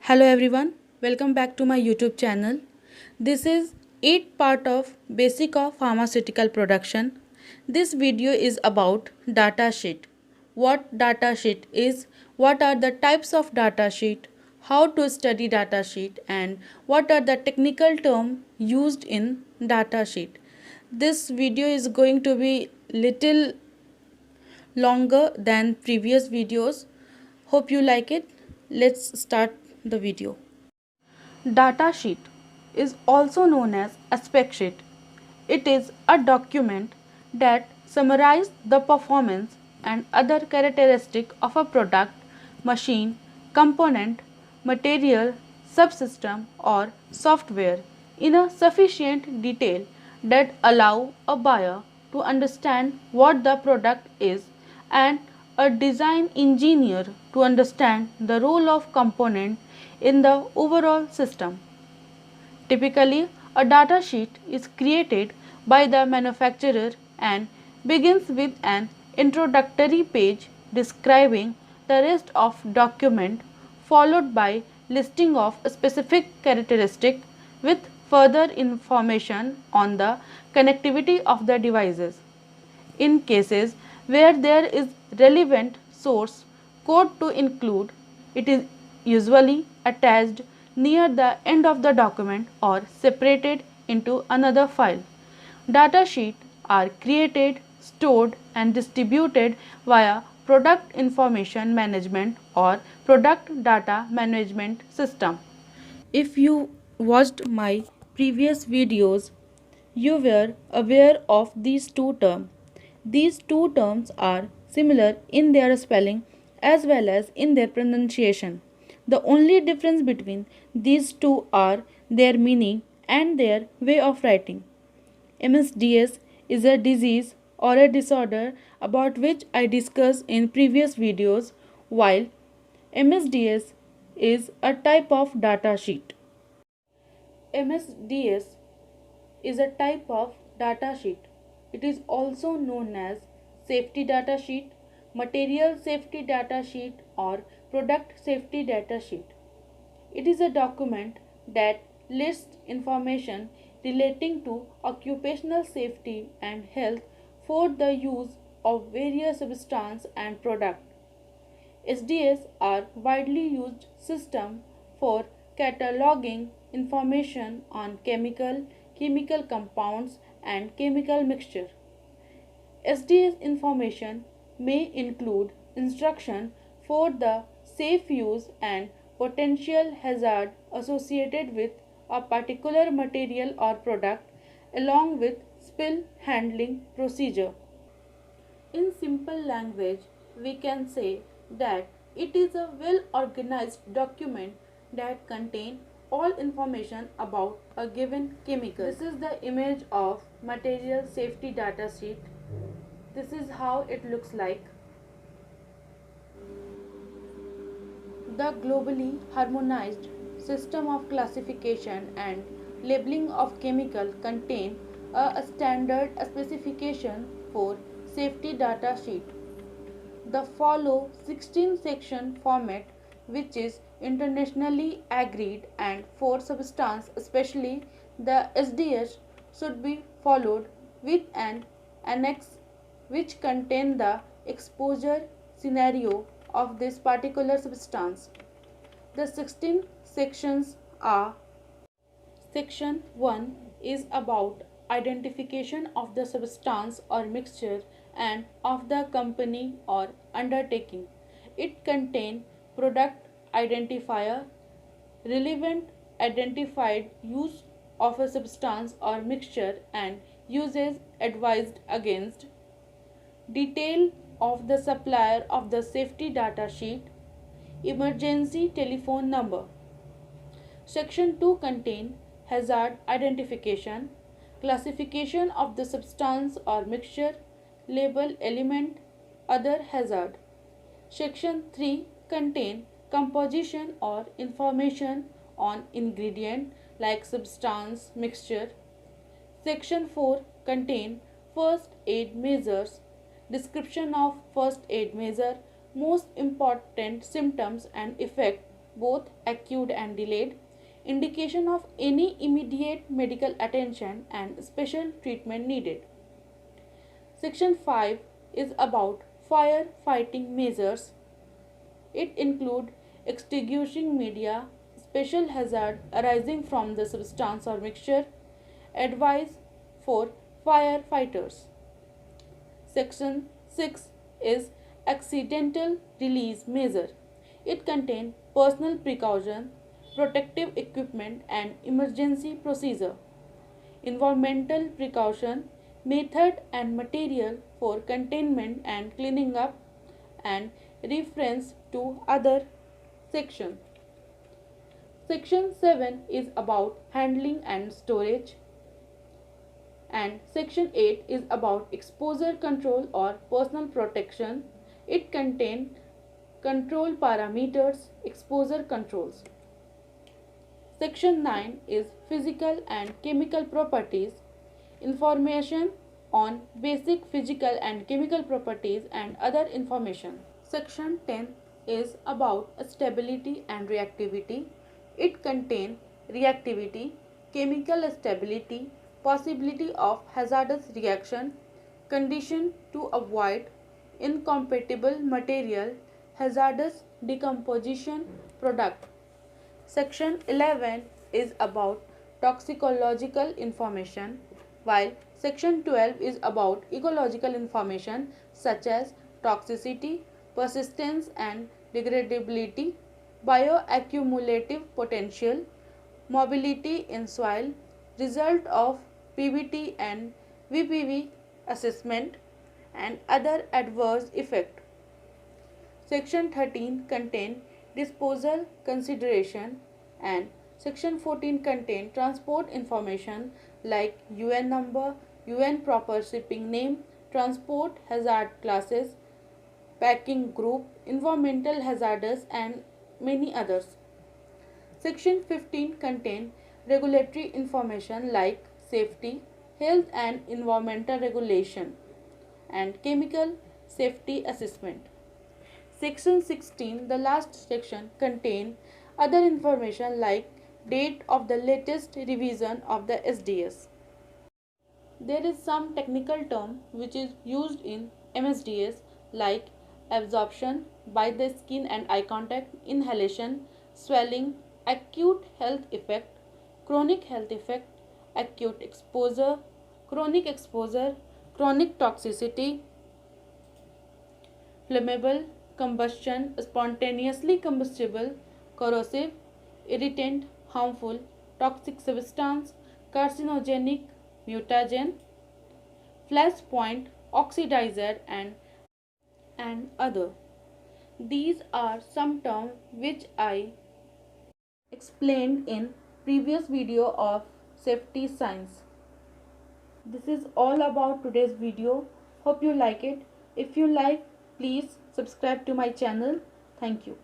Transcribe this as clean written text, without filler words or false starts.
Hello everyone, welcome back to my YouTube channel. This is 8th part of Basic of Pharmaceutical Production. This video is about data sheet. What data sheet is, what are the types of data sheet, how to study data sheet and what are the technical terms used in data sheet. This video is going to be little longer than previous videos. Hope you like it. Let's start the video. Data sheet is also known as a spec sheet. It is a document that summarizes the performance and other characteristics of a product, machine, component, material, subsystem or software in a sufficient detail that allow a buyer to understand what the product is and a design engineer to understand the role of component in the overall system. Typically, a data sheet is created by the manufacturer and begins with an introductory page describing the rest of document followed by listing of specific characteristic with further information on the connectivity of the devices. In cases where there is relevant source code to include, it is usually attached near the end of the document or separated into another file. Data sheets are created, stored and distributed via product information management or product data management system. If you watched my previous videos, you were aware of these two terms. These two terms are similar in their spelling as well as in their pronunciation. The only difference between these two are their meaning and their way of writing. MSDS is a disease or a disorder about which I discussed in previous videos, while MSDS is a type of data sheet. MSDS is a type of data sheet. It is also known as safety data sheet, material safety data sheet or product safety data sheet. It is a document that lists information relating to occupational safety and health for the use of various substances and products. SDS are widely used system for cataloging information on chemical compounds and chemical mixture. SDS information may include instruction for the safe use and potential hazard associated with a particular material or product along with spill handling procedure. In simple language, we can say that it is a well organized document that contains all information about a given chemical. This is the image of material safety data sheet. This is how it looks like. The globally harmonized system of classification and labeling of chemical contain a standard specification for safety data sheet. The follow 16 section format which is internationally agreed and for substance especially the SDS should be followed with an annex which contain the exposure scenario of this particular substance. The 16 sections are: Section 1 is about identification of the substance or mixture and of the company or undertaking. It contains product identifier, relevant identified use of a substance or mixture and uses advised against, detail of the supplier of the safety data sheet, emergency telephone number. Section 2 contains hazard identification, classification of the substance or mixture, label element, other hazard. Section 3 contains composition or information on ingredient like substance, mixture. Section 4 contains first aid measures, description of first aid measure, most important symptoms and effect, both acute and delayed, indication of any immediate medical attention and special treatment needed. Section 5 is about fire fighting measures. It includes extinguishing media, special hazard arising from the substance or mixture, advice for firefighters. Section 6 is accidental release measure. It contains personal precaution, protective equipment and emergency procedure. Environmental precaution, method and material for containment and cleaning up, and reference to other section. Section 7 is about handling and storage, and section 8 is about exposure control or personal protection. It contains control parameters, exposure controls. Section 9 is physical and chemical properties, information on basic physical and chemical properties and other information. Section 10 is about stability and reactivity. It contains reactivity, chemical stability, possibility of hazardous reaction, condition to avoid incompatible material, hazardous decomposition product. Section 11 is about toxicological information, while Section 12 is about ecological information such as toxicity, persistence and degradability, bioaccumulative potential, mobility in soil, result of PBT and VPV assessment, and other adverse effect. Section 13 contains disposal consideration, and Section 14 contains transport information like UN number, UN proper shipping name, transport hazard classes, packing group, environmental hazards and many others. Section 15 contains regulatory information like safety, health and environmental regulation, and chemical safety assessment. Section 16, the last section, contains other information like date of the latest revision of the SDS. There is some technical term which is used in MSDS like absorption by the skin and eye contact, inhalation, swelling, acute health effect, chronic health effect, acute exposure, chronic toxicity, flammable, combustion, spontaneously combustible, corrosive, irritant, harmful, toxic substance, carcinogenic, mutagen, flashpoint, oxidizer and other. These are some terms which I explained in previous video of safety science. This is all about today's video. Hope you like it. If you like, please subscribe to my channel. Thank you.